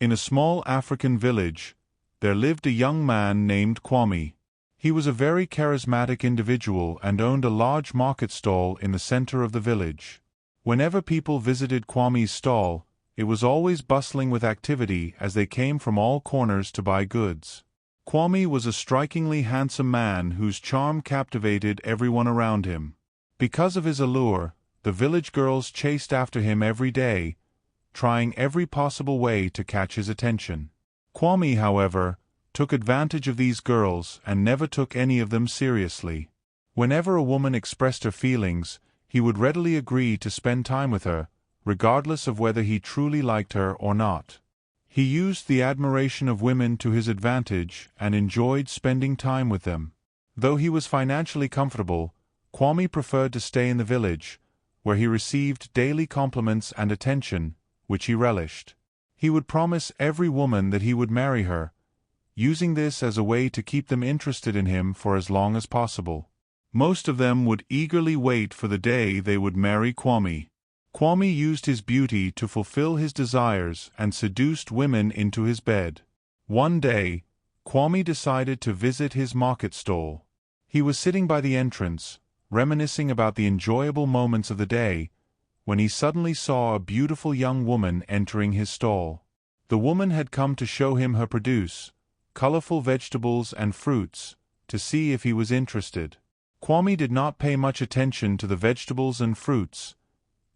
In a small African village, there lived a young man named Kwame. He was a very charismatic individual and owned a large market stall in the center of the village. Whenever people visited Kwame's stall, it was always bustling with activity as they came from all corners to buy goods. Kwame was a strikingly handsome man whose charm captivated everyone around him. Because of his allure, the village girls chased after him every day, trying every possible way to catch his attention. Kwame, however, took advantage of these girls and never took any of them seriously. Whenever a woman expressed her feelings, he would readily agree to spend time with her, regardless of whether he truly liked her or not. He used the admiration of women to his advantage and enjoyed spending time with them. Though he was financially comfortable, Kwame preferred to stay in the village, where he received daily compliments and attention, which he relished. He would promise every woman that he would marry her, using this as a way to keep them interested in him for as long as possible. Most of them would eagerly wait for the day they would marry Kwame. Kwame used his beauty to fulfill his desires and seduced women into his bed. One day, Kwame decided to visit his market stall. He was sitting by the entrance, reminiscing about the enjoyable moments of the day, when he suddenly saw a beautiful young woman entering his stall. The woman had come to show him her produce, colorful vegetables and fruits, to see if he was interested. Kwame did not pay much attention to the vegetables and fruits.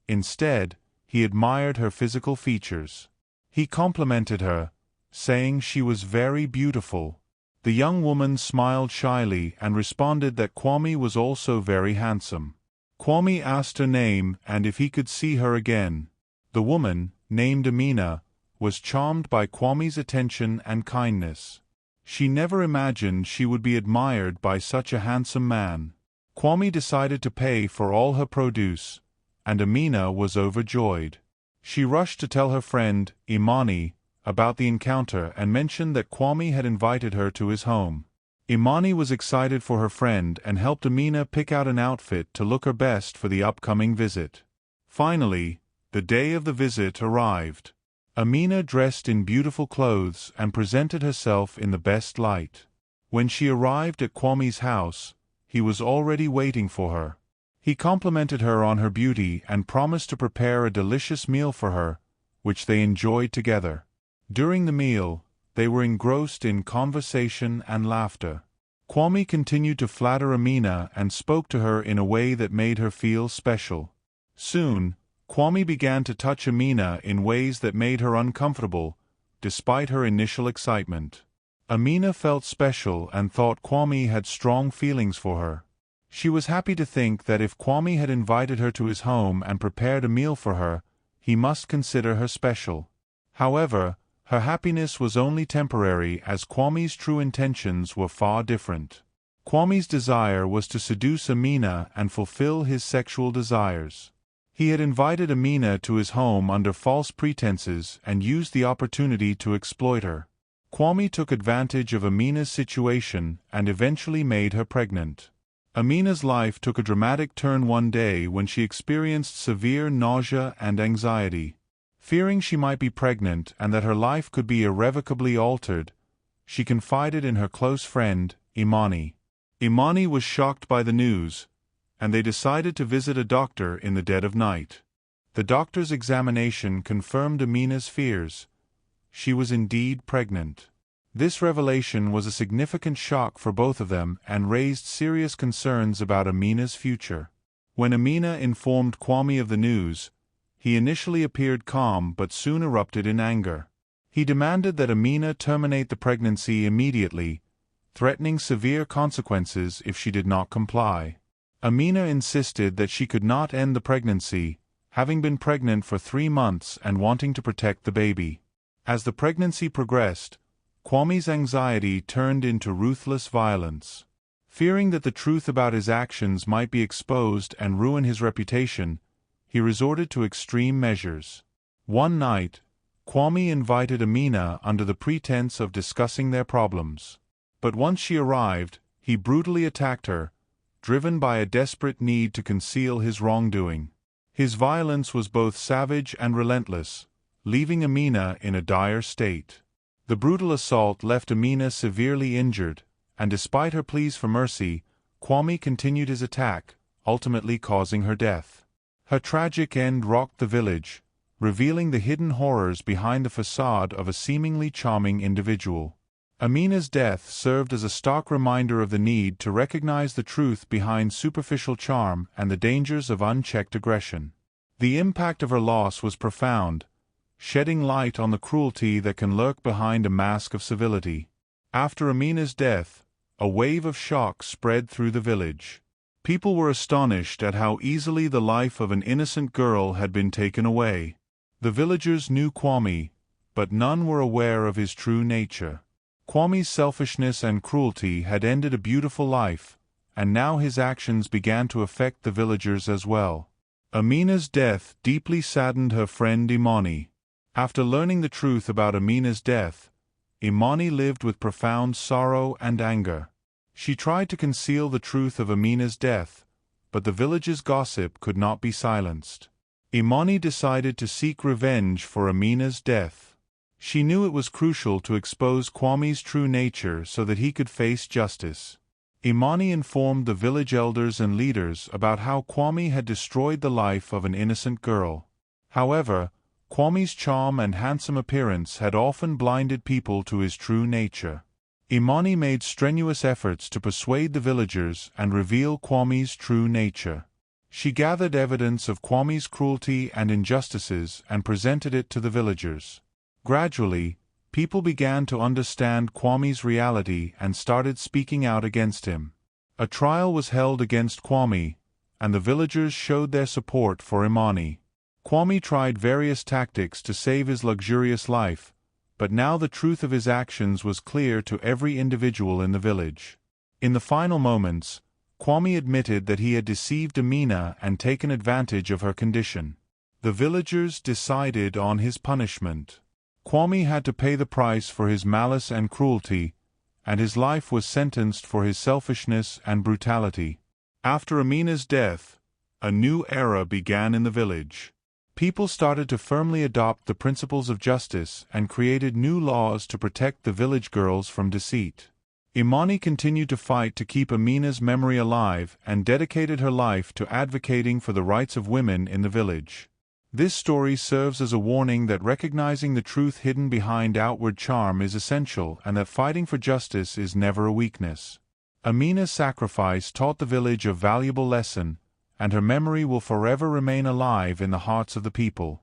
Instead, he admired her physical features. He complimented her, saying she was very beautiful. The young woman smiled shyly and responded that Kwame was also very handsome. Kwame asked her name and if he could see her again. The woman, named Amina, was charmed by Kwame's attention and kindness. She never imagined she would be admired by such a handsome man. Kwame decided to pay for all her produce, and Amina was overjoyed. She rushed to tell her friend, Imani, about the encounter and mentioned that Kwame had invited her to his home. Imani was excited for her friend and helped Amina pick out an outfit to look her best for the upcoming visit. Finally, the day of the visit arrived. Amina dressed in beautiful clothes and presented herself in the best light. When she arrived at Kwame's house, he was already waiting for her. He complimented her on her beauty and promised to prepare a delicious meal for her, which they enjoyed together. During the meal, they were engrossed in conversation and laughter. Kwame continued to flatter Amina and spoke to her in a way that made her feel special. Soon, Kwame began to touch Amina in ways that made her uncomfortable, despite her initial excitement. Amina felt special and thought Kwame had strong feelings for her. She was happy to think that if Kwame had invited her to his home and prepared a meal for her, he must consider her special. However, her happiness was only temporary as Kwame's true intentions were far different. Kwame's desire was to seduce Amina and fulfill his sexual desires. He had invited Amina to his home under false pretenses and used the opportunity to exploit her. Kwame took advantage of Amina's situation and eventually made her pregnant. Amina's life took a dramatic turn one day when she experienced severe nausea and anxiety. Fearing she might be pregnant and that her life could be irrevocably altered, she confided in her close friend, Imani. Imani was shocked by the news, and they decided to visit a doctor in the dead of night. The doctor's examination confirmed Amina's fears. She was indeed pregnant. This revelation was a significant shock for both of them and raised serious concerns about Amina's future. When Amina informed Kwame of the news, he initially appeared calm but soon erupted in anger. He demanded that Amina terminate the pregnancy immediately, threatening severe consequences if she did not comply. Amina insisted that she could not end the pregnancy, having been pregnant for 3 months and wanting to protect the baby. As the pregnancy progressed, Kwame's anxiety turned into ruthless violence. Fearing that the truth about his actions might be exposed and ruin his reputation, he resorted to extreme measures. One night, Kwame invited Amina under the pretense of discussing their problems. But once she arrived, he brutally attacked her, driven by a desperate need to conceal his wrongdoing. His violence was both savage and relentless, leaving Amina in a dire state. The brutal assault left Amina severely injured, and despite her pleas for mercy, Kwame continued his attack, ultimately causing her death. Her tragic end rocked the village, revealing the hidden horrors behind the facade of a seemingly charming individual. Amina's death served as a stark reminder of the need to recognize the truth behind superficial charm and the dangers of unchecked aggression. The impact of her loss was profound, shedding light on the cruelty that can lurk behind a mask of civility. After Amina's death, a wave of shock spread through the village. People were astonished at how easily the life of an innocent girl had been taken away. The villagers knew Kwame, but none were aware of his true nature. Kwame's selfishness and cruelty had ended a beautiful life, and now his actions began to affect the villagers as well. Amina's death deeply saddened her friend Imani. After learning the truth about Amina's death, Imani lived with profound sorrow and anger. She tried to conceal the truth of Amina's death, but the village's gossip could not be silenced. Imani decided to seek revenge for Amina's death. She knew it was crucial to expose Kwame's true nature so that he could face justice. Imani informed the village elders and leaders about how Kwame had destroyed the life of an innocent girl. However, Kwame's charm and handsome appearance had often blinded people to his true nature. Imani made strenuous efforts to persuade the villagers and reveal Kwame's true nature. She gathered evidence of Kwame's cruelty and injustices and presented it to the villagers. Gradually, people began to understand Kwame's reality and started speaking out against him. A trial was held against Kwame, and the villagers showed their support for Imani. Kwame tried various tactics to save his luxurious life, but now the truth of his actions was clear to every individual in the village. In the final moments, Kwame admitted that he had deceived Amina and taken advantage of her condition. The villagers decided on his punishment. Kwame had to pay the price for his malice and cruelty, and his life was sentenced for his selfishness and brutality. After Amina's death, a new era began in the village. People started to firmly adopt the principles of justice and created new laws to protect the village girls from deceit. Imani continued to fight to keep Amina's memory alive and dedicated her life to advocating for the rights of women in the village. This story serves as a warning that recognizing the truth hidden behind outward charm is essential and that fighting for justice is never a weakness. Amina's sacrifice taught the village a valuable lesson, and her memory will forever remain alive in the hearts of the people.